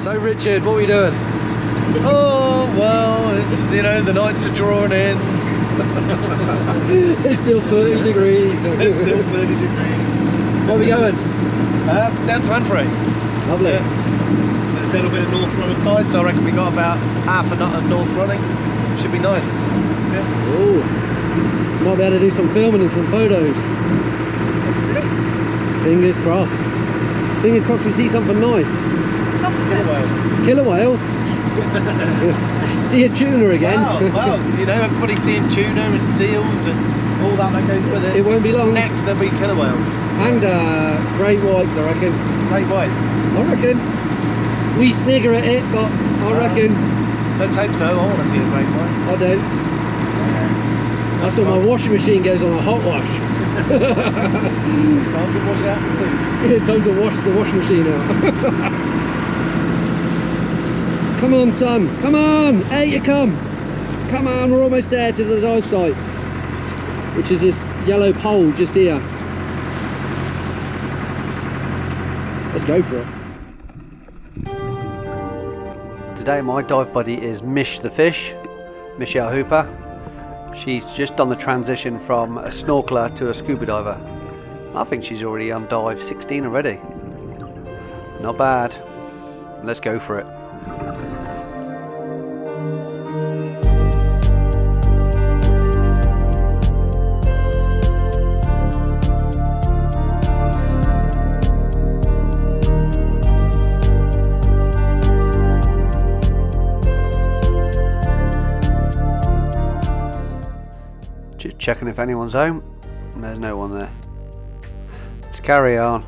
So Richard, what are we doing? Oh, well, it's, you know, the nights are drawing in. It's still 30 degrees. It's still 30 degrees. Where are we going? Down to Anfrey. Lovely. Yeah. A little bit of north running tide, so I reckon we got about half a knot of north running. Should be nice. Yeah. Ooh. Might be able to do some filming and some photos. Fingers crossed. Fingers crossed we see something nice. Killer whale. Killer whale? See a tuna again? Wow, you know, everybody's seeing tuna and seals and all that goes with it. It won't be long. Next there'll be killer whales. And great whites, I reckon. Great whites. I reckon. We snigger at it, but I reckon. Let's hope so. I want to see a great white. I do. That's when my washing machine goes on a hot wash. Time to wash out the sea. Yeah, time to wash the washing machine out. Come on, son. Come on. Hey, you come. Come on, we're almost there to the dive site, which is this yellow pole just here. Let's go for it. Today my dive buddy is Mish the fish, Mish our hooper. She's just done the transition from a snorkeler to a scuba diver. I think she's already on dive 16 already. Not bad. Let's go for it. Just checking if anyone's home. There's no one there. Let's carry on.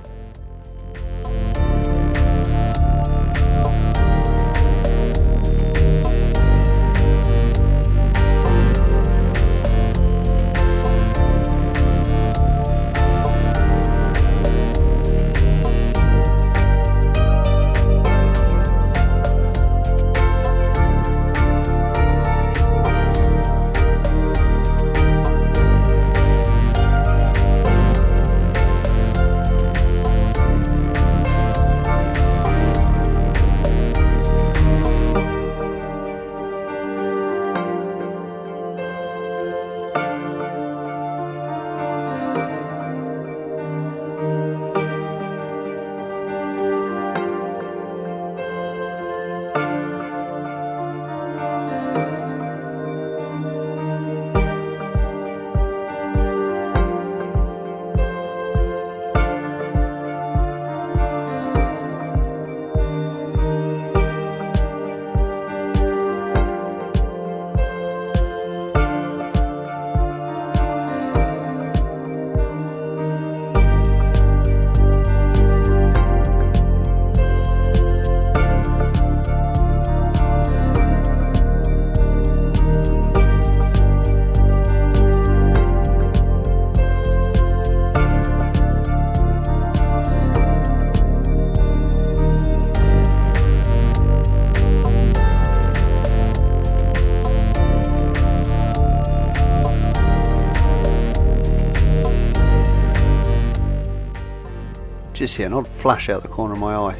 Just see an odd flash out the corner of my eye.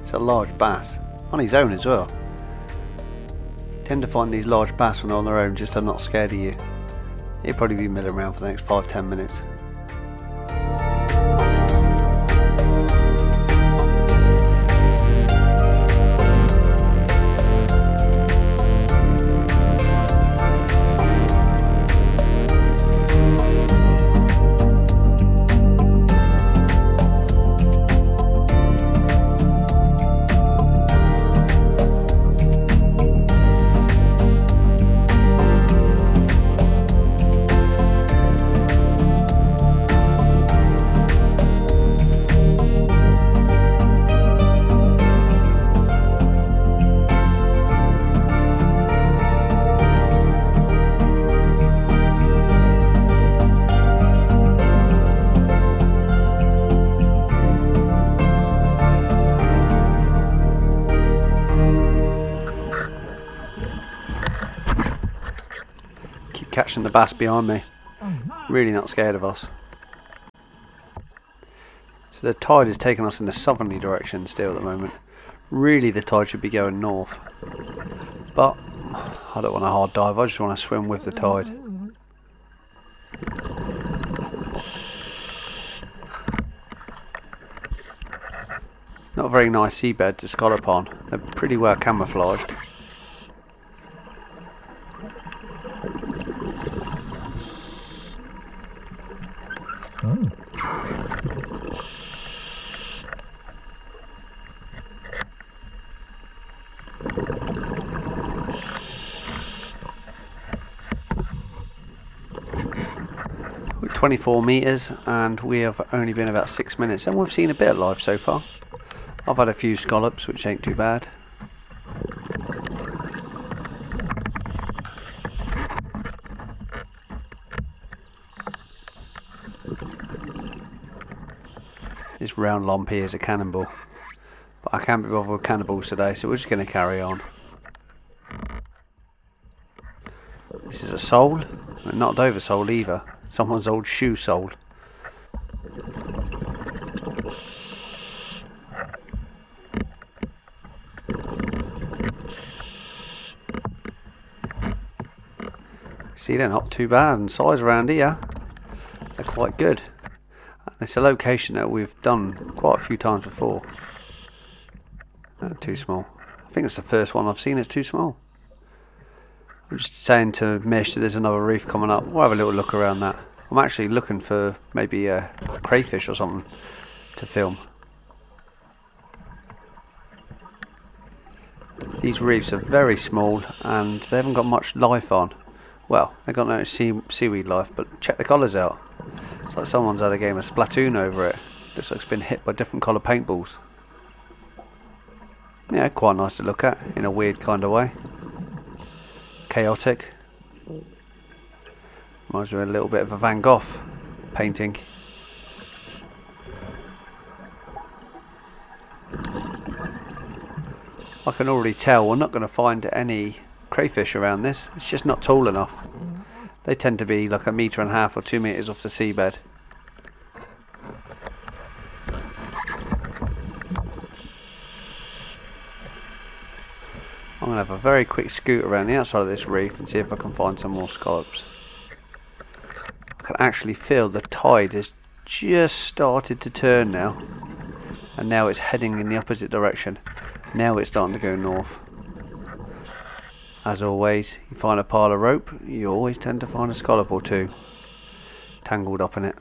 It's a large bass, on his own as well. Tend to find these large bass when they're on their own, just are not scared of you. He'll probably be milling around for the next 5-10 minutes. Catching the bass behind me. Really not scared of us. So the tide is taking us in a southerly direction still at the moment. Really the tide should be going north, but I don't want a hard dive, I just want to swim with the tide. Not a very nice seabed to scallop on, they're pretty well camouflaged. We're 24 metres and we have only been about 6 minutes and we've seen a bit of life so far. I've had a few scallops, which ain't too bad. This round lump here is a cannonball, but I can't be bothered with cannonballs today, so we're just going to carry on. This is a sole, not over sole either, someone's old shoe sole. See, they're not too bad in size around here, they're quite good. And it's a location that we've done quite a few times before. Too small. I think it's the first one I've seen, it's too small. I'm just saying to Mish that there's another reef coming up. We'll have a little look around that. I'm actually looking for maybe a crayfish or something to film. These reefs are very small and they haven't got much life on. Well, they've got no seaweed life, but check the colours out. It's like someone's had a game of Splatoon over it. Looks like it's been hit by different colour paintballs. Yeah, quite nice to look at in a weird kind of way. Chaotic. Reminds me of a little bit of a Van Gogh painting. I can already tell we're not going to find any crayfish around this. It's just not tall enough. They tend to be like 1.5 meters or 2 meters off the seabed. I'm going to have a very quick scoot around the outside of this reef and see if I can find some more scallops. I can actually feel the tide has just started to turn now, and now it's heading in the opposite direction. Now it's starting to go north. As always, you find a pile of rope, you always tend to find a scallop or two tangled up in it.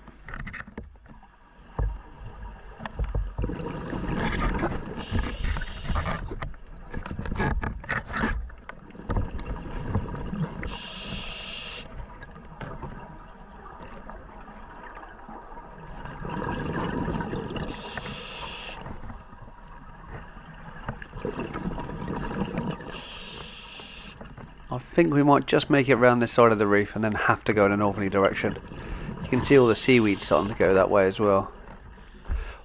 I think we might just make it around this side of the reef and then have to go in a northerly direction. You can see all the seaweed starting to go that way as well.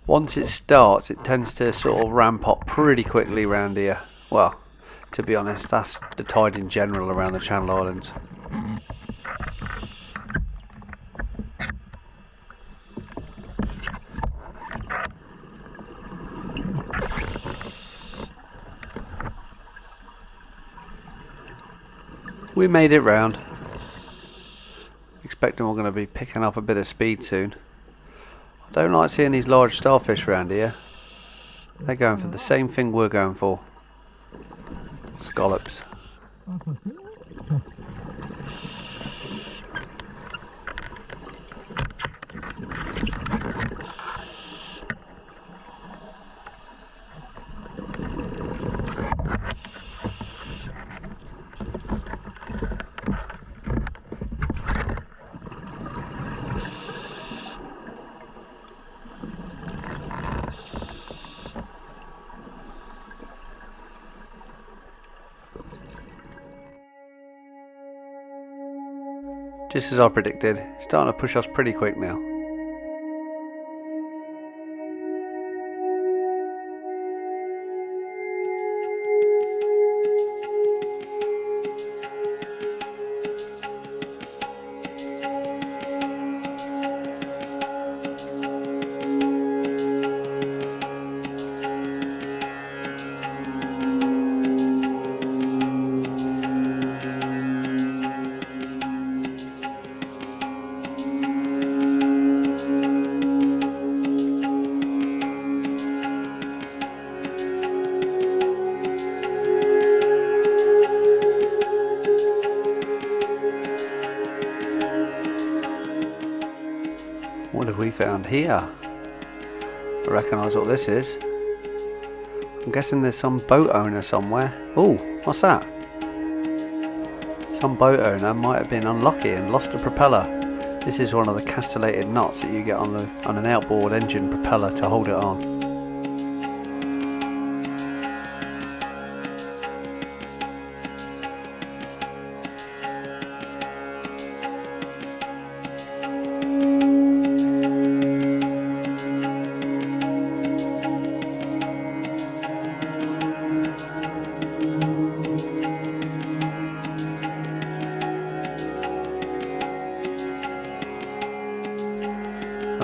Once it starts, it tends to sort of ramp up pretty quickly around here. Well, to be honest, that's the tide in general around the Channel Islands. We made it round. Expecting we're going to be picking up a bit of speed soon. I don't like seeing these large starfish around here. They're going for the same thing we're going for. Scallops. Just as I predicted, it's starting to push us pretty quick now. we found here? I recognise what this is. I'm guessing there's some boat owner somewhere. Oh, what's that? Some boat owner might have been unlucky and lost a propeller. This is one of the castellated knots that you get on an outboard engine propeller to hold it on.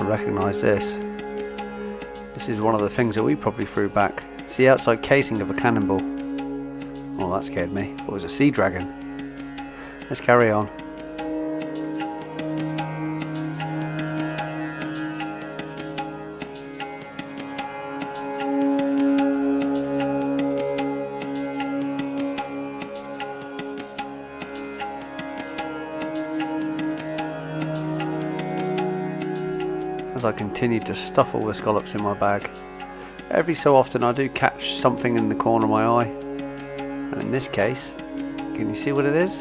Recognise this. This is one of the things that we probably threw back. It's the outside casing of a cannonball. Oh, that scared me. I thought it was a sea dragon. Let's carry on. As I continue to stuff all the scallops in my bag. Every so often I do catch something in the corner of my eye, and in this case, can you see what it is?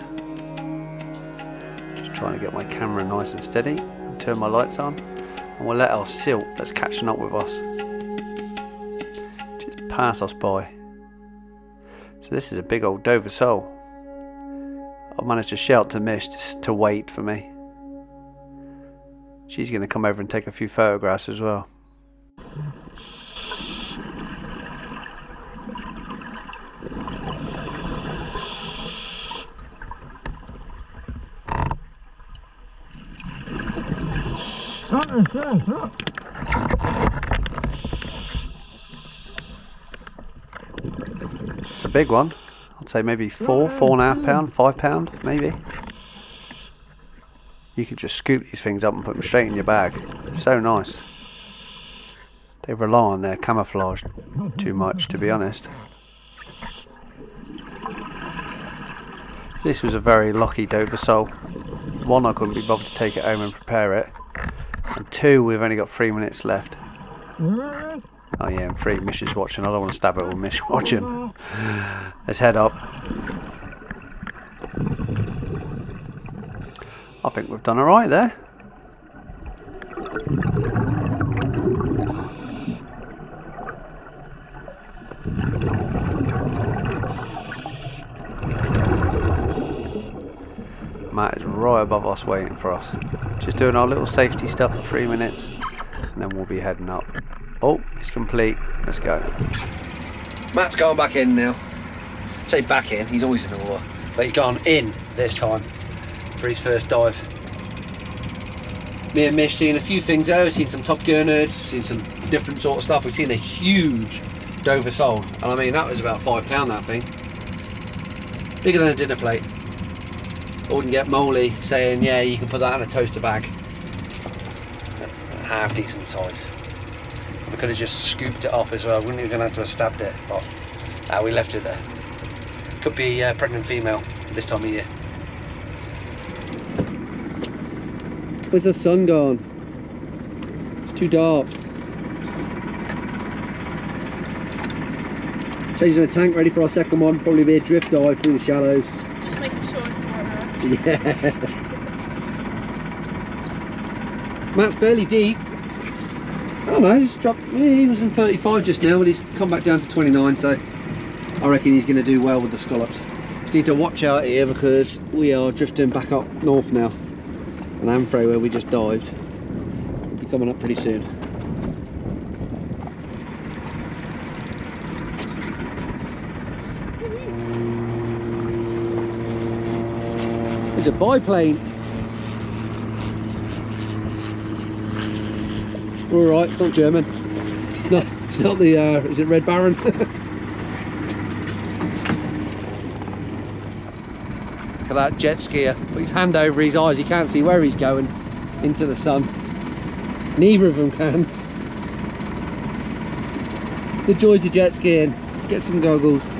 Just trying to get my camera nice and steady and turn my lights on, and we'll let our silt that's catching up with us just pass us by. So this is a big old Dover sole. I've managed to shout to Mish to wait for me. She's going to come over and take a few photographs as well. It's a big one. I'd say maybe 4.5 pound, 5 pound maybe. You can just scoop these things up and put them straight in your bag. It's so nice. They rely on their camouflage too much, to be honest. This was a very lucky Dover sole. One, I couldn't be bothered to take it home and prepare it. And two, we've only got 3 minutes left. Oh yeah, and 3, Mish is watching. I don't want to stab it with Mish watching. Let's head up. I think we've done alright there. Matt is right above us waiting for us. Just doing our little safety stuff for 3 minutes and then we'll be heading up. Oh, it's complete. Let's go. Matt's going back in now. I say back in, he's always in the water. But he's gone in this time for his first dive. Me and Mish seen a few things there. We've seen some Top Gear nerds, seen some different sort of stuff. We've seen a huge Dover sole, and I mean that was about 5 pound, that thing. Bigger than a dinner plate. I wouldn't get Moley saying, yeah, you can put that in a toaster bag. Half decent size. We could have just scooped it up as well. Wouldn't even have to have stabbed it, but we left it there. Could be a pregnant female this time of year. Where's the sun gone? It's too dark. Changing the tank, ready for our second one. Probably be a drift dive through the shallows. Just making sure it's the right direction. Yeah. Matt's fairly deep. Oh no, he's dropped. He was in 35 just now, and he's come back down to 29. So I reckon he's going to do well with the scallops. Just need to watch out here because we are drifting back up north now. And Amfrey, where we just dived, will be coming up pretty soon. There's a biplane. All right, it's not German. It's not the. Is it Red Baron? Look at that jet skier. Put his hand over his eyes. He can't see where he's going. Into the sun. Neither of them can. The joys of jet skiing. Get some goggles.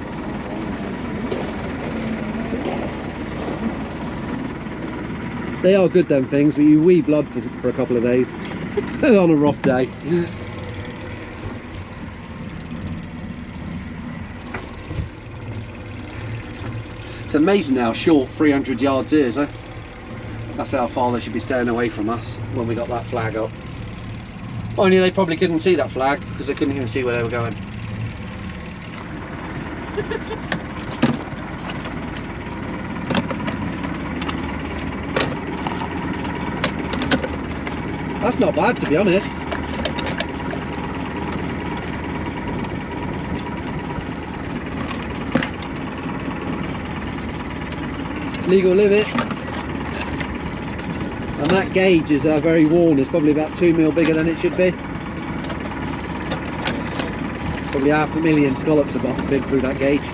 They are good, them things, but you wee blood for a couple of days. on a rough day. It's amazing how short 300 yards is, eh? That's how far they should be staying away from us when we got that flag up. Only they probably couldn't see that flag because they couldn't even see where they were going. That's not bad, to be honest. It's legal limit. And that gauge is very worn. It's probably about 2 mil bigger than it should be. It's probably 500,000 scallops have been through that gauge.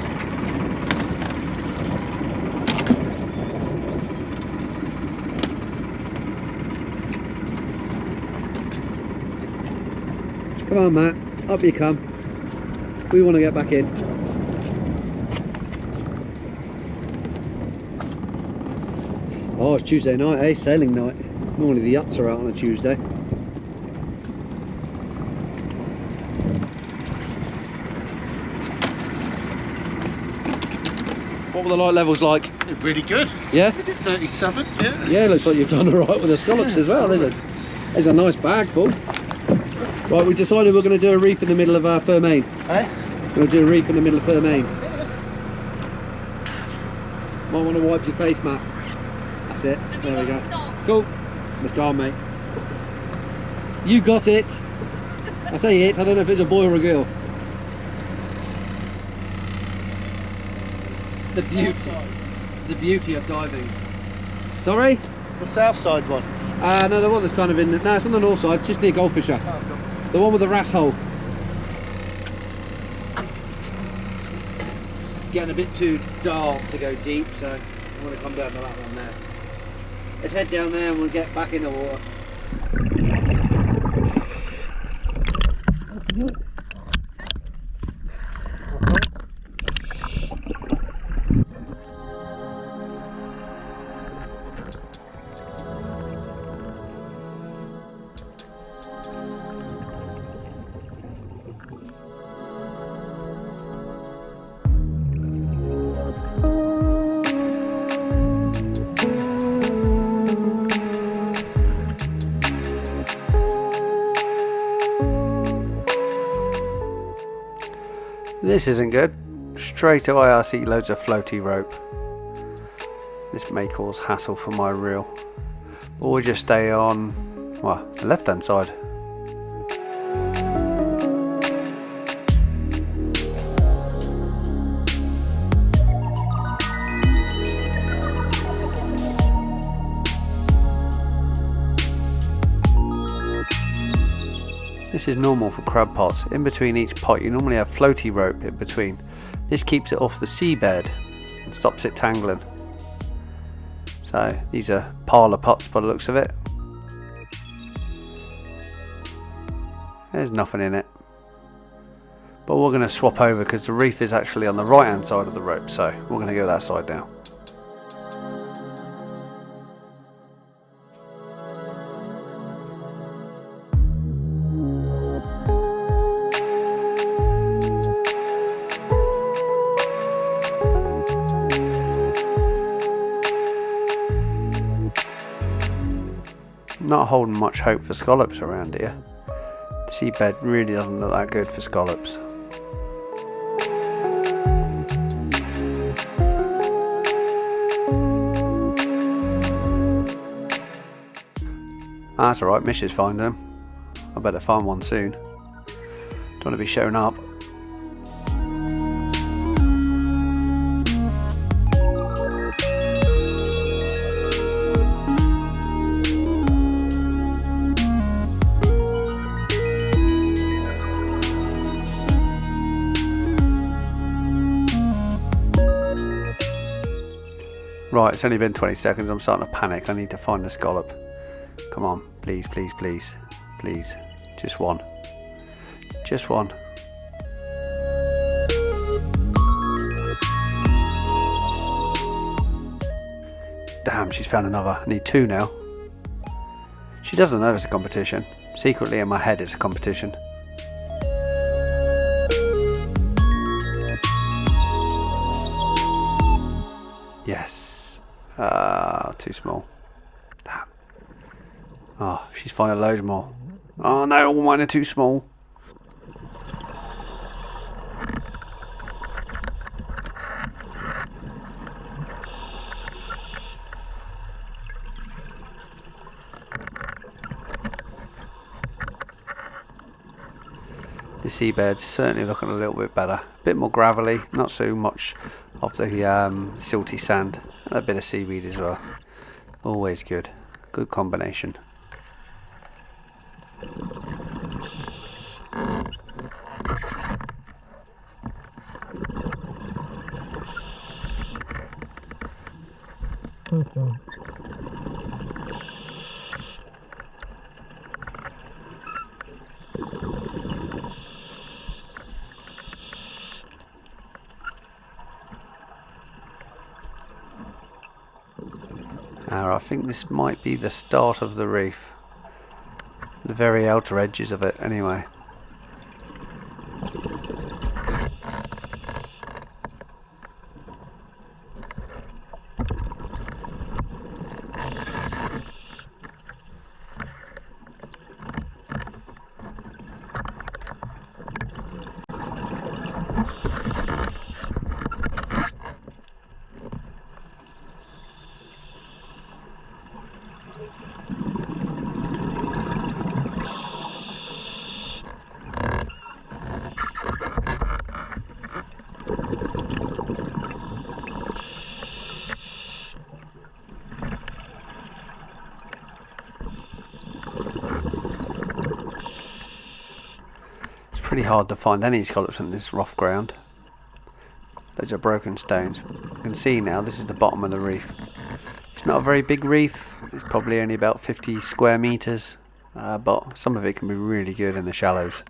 Come on, Matt, up you come. We want to get back in. Oh, it's Tuesday night, eh? Sailing night. Normally the yachts are out on a Tuesday. What were the light levels like? Really good. Yeah? 37, yeah. Yeah, looks like you've done alright with the scallops as well, isn't it? There's a nice bag full. Right, we decided we're going to do a reef in the middle of our Fermain. Eh? We're going to do a reef in the middle of Fermain. Might want to wipe your face, Matt. That's it. There we go. Cool. Let's go on, mate. You got it. I say it, I don't know if it's a boy or a girl. The beauty of diving. Sorry? The south side one. No, the one that's kind of in. No, it's on the north side. It's just near Goldfisher. The one with the ras hole. It's getting a bit too dark to go deep, so I want to come down to that one there. Let's head down there and we'll get back in the water. This isn't good. Straight away I see loads of floaty rope. This may cause hassle for my reel. But we'll just stay on, well, the left hand side. This is normal for crab pots. In between each pot you normally have floaty rope in between. This keeps it off the seabed and stops it tangling. So these are parlour pots by the looks of it. There's nothing in it. But we're going to swap over because the reef is actually on the right hand side of the rope, so we're going to go that side now. Not holding much hope for scallops around here. The seabed really doesn't look that good for scallops. That's alright, Mish is finding them. I better find one soon. Don't want to be showing up. Right, it's only been 20 seconds, I'm starting to panic. I need to find the scallop. Come on, please, please, please, please. Just one. Just one. Damn, she's found another. I need two now. She doesn't know it's a competition. Secretly in my head it's a competition. Yes. Too small. Damn. Oh, she's finding loads more. Oh no, all mine are too small. The seabed's certainly looking a little bit better. A bit more gravelly, not so much of the silty sand. And a bit of seaweed as well. Always good. Good combination. Now I think this might be the start of the reef. The very outer edges of it anyway. Pretty hard to find any scallops on this rough ground. Those are broken stones. You can see now this is the bottom of the reef. It's not a very big reef. It's probably only about 50 square meters, but some of it can be really good in the shallows.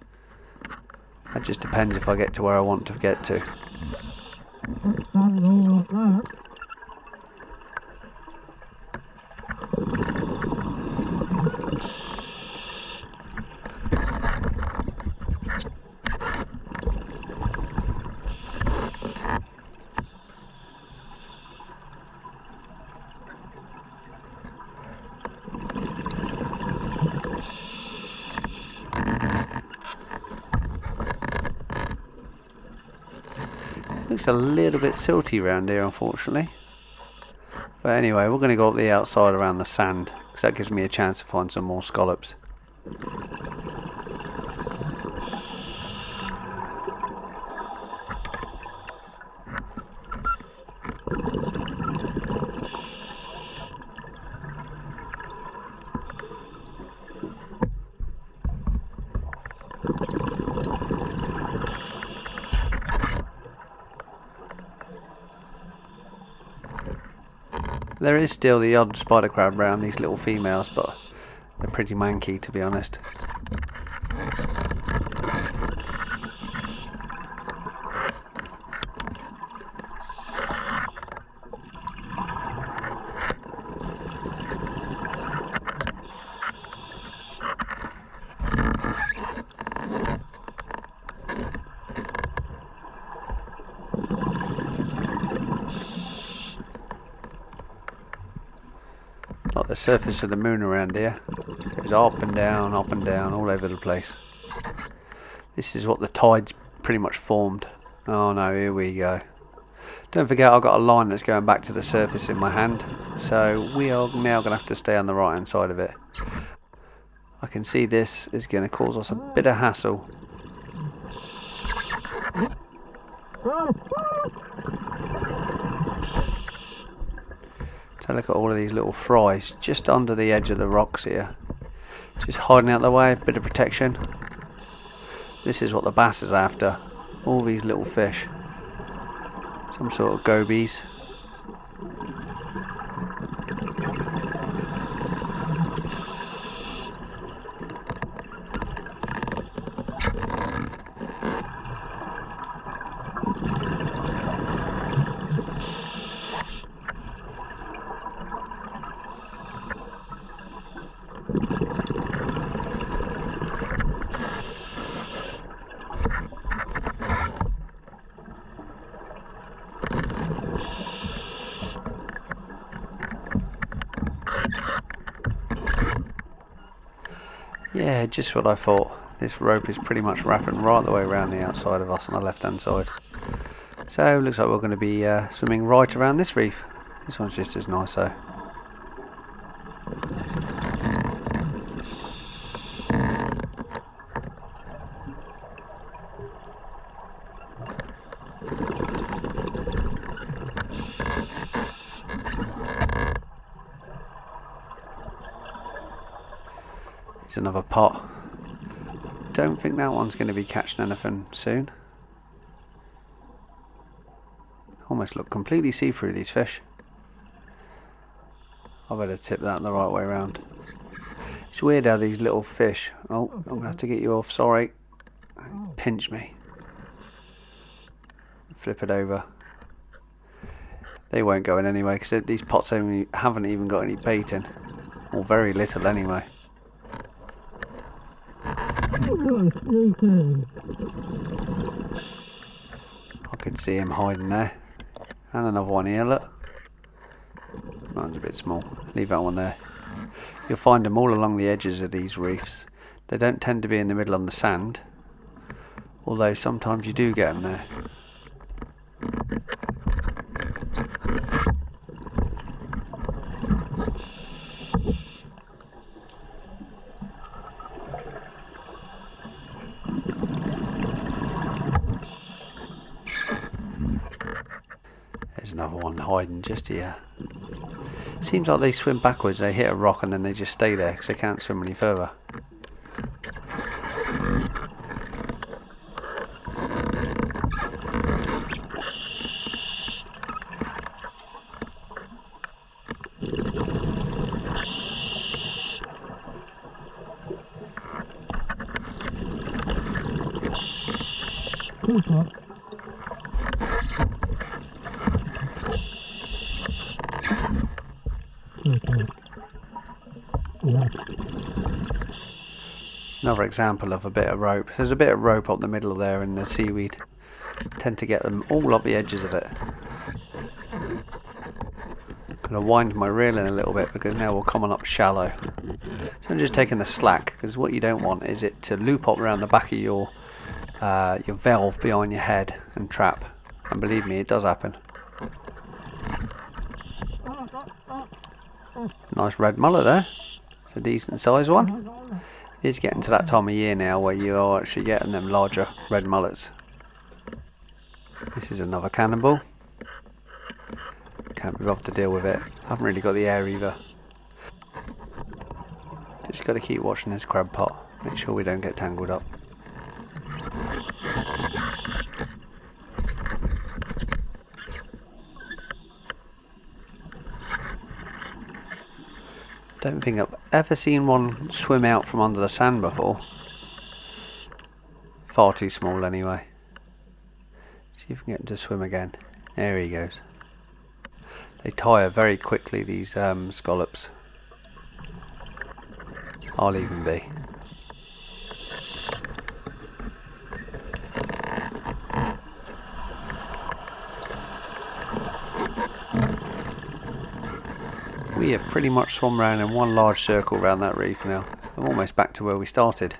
That just depends if I get to where I want to get to. Looks a little bit silty around here, unfortunately. But anyway, we're going to go up the outside around the sand, because that gives me a chance to find some more scallops. There is still the odd spider crab around, these little females, but they're pretty manky, to be honest. Like the surface of the moon around here. It goes up and down, all over the place. This is what the tide's pretty much formed. Oh no, here we go. Don't forget I've got a line that's going back to the surface in my hand. So we are now going to have to stay on the right hand side of it. I can see this is going to cause us a bit of hassle. So look at all of these little fries just under the edge of the rocks here. Just hiding out the way, a bit of protection. This is what the bass is after. All these little fish. Some sort of gobies. Yeah, just what I thought. This rope is pretty much wrapping right the way around the outside of us on the left hand side. So looks like we're going to be swimming right around this reef. This one's just as nice though. It's another pot. Don't think that one's going to be catching anything soon. Almost look completely see-through, these fish. I better tip that the right way around. It's weird how these little fish... Oh, I'm going to have to get you off, sorry. Pinch me. Flip it over. They won't go in anyway, because these pots haven't even got any bait in. Or very little anyway. I could see him hiding there. And another one here, look. Mine's a bit small. Leave that one there. You'll find them all along the edges of these reefs. They don't tend to be in the middle on the sand. Although sometimes you do get them there. There's another one hiding just here. Seems like they swim backwards, they hit a rock and then they just stay there because they can't swim any further. Another example of a bit of rope. There's a bit of rope up the middle there in the seaweed. Tend to get them all up the edges of it. Gonna wind my reel in a little bit because now we're coming up shallow. So I'm just taking the slack because what you don't want is it to loop up around the back of your valve behind your head and trap. And believe me, it does happen. Nice red mullet there. It's a decent sized one. It's getting to that time of year now where you are actually getting them larger red mullets. This is another cannonball. Can't be bothered to deal with it. Haven't really got the air either. Just got to keep watching this crab pot. Make sure we don't get tangled up. Don't think I've ever seen one swim out from under the sand before. Far too small anyway. See if we can get him to swim again. There he goes. They tire very quickly, these scallops. I'll leave him be. We have pretty much swum around in one large circle around that reef now. I'm almost back to where we started.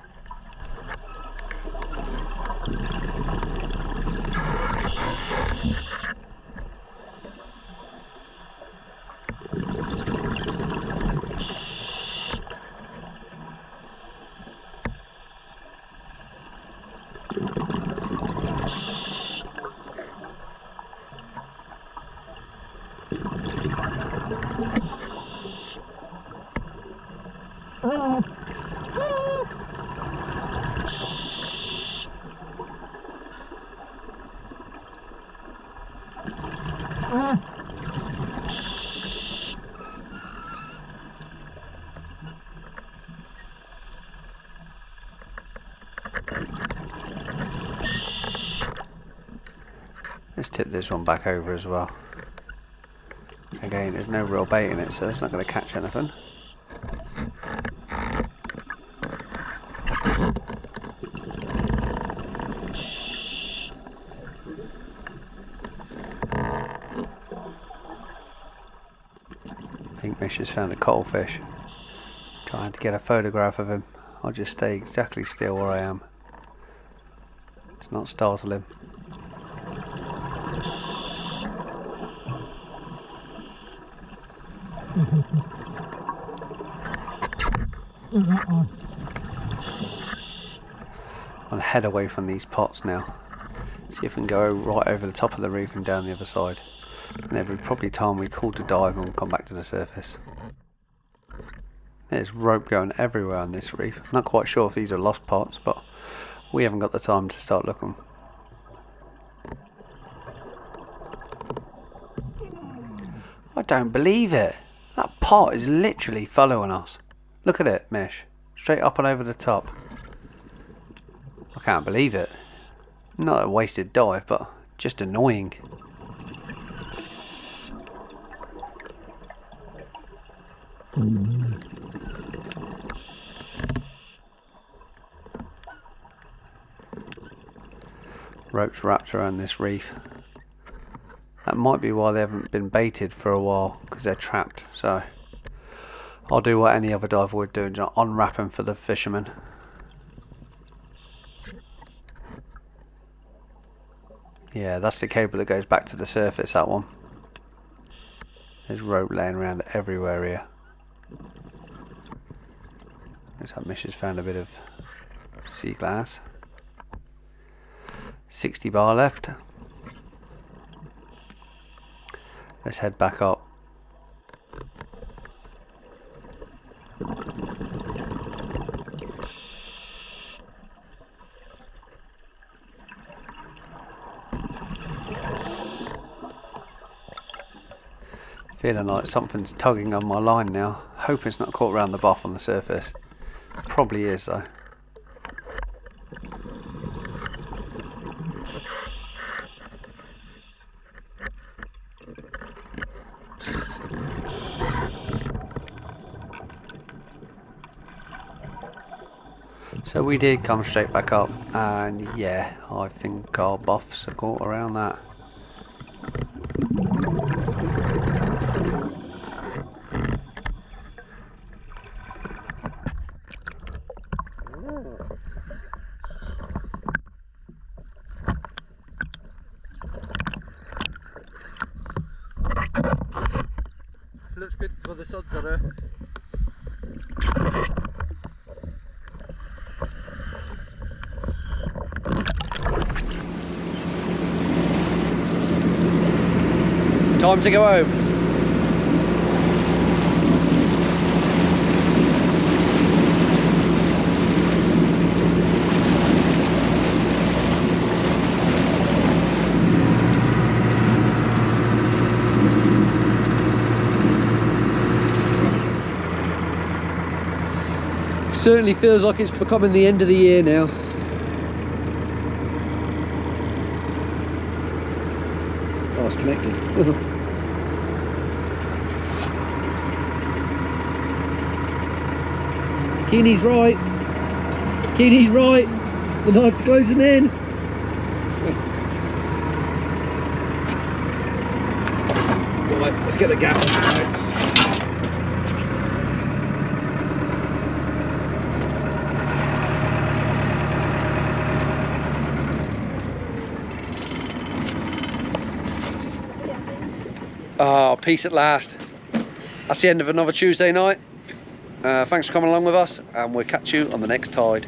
Let's tip this one back over as well. Again, there's no real bait in it, so it's not going to catch anything. I think Mish has found a cuttlefish. Trying to get a photograph of him. I'll just stay exactly still where I am. To not startle him. I'll head away from these pots now. See if we can go right over the top of the reef and down the other side. And every probably time we call to dive and we'll come back to the surface. There's rope going everywhere on this reef. Not quite sure if these are lost pots, but we haven't got the time to start looking. I don't believe it. That pot is literally following us. Look at it, Mish. Straight up and over the top. I can't believe it. Not a wasted dive, but just annoying. Ropes wrapped around this reef. That might be why they haven't been baited for a while, because they're trapped. So I'll do what any other diver would do and just unwrap them for the fishermen. Yeah, that's the cable that goes back to the surface, that one. There's rope laying around everywhere here. Looks like Mish has found a bit of sea glass. 60 bar left. Let's head back up. Feeling like something's tugging on my line now. Hope it's not caught around the buff on the surface. Probably is though. So we did come straight back up, and yeah, I think our buffs are caught around that. Looks good for the suds are there. Time to go home. Certainly feels like it's becoming the end of the year now. Oh, it's connected. Keeney's right. Keeney's right. The night's closing in. Right, let's get the gap on now. Oh, peace at last. That's the end of another Tuesday night. Thanks for coming along with us, and we'll catch you on the next tide.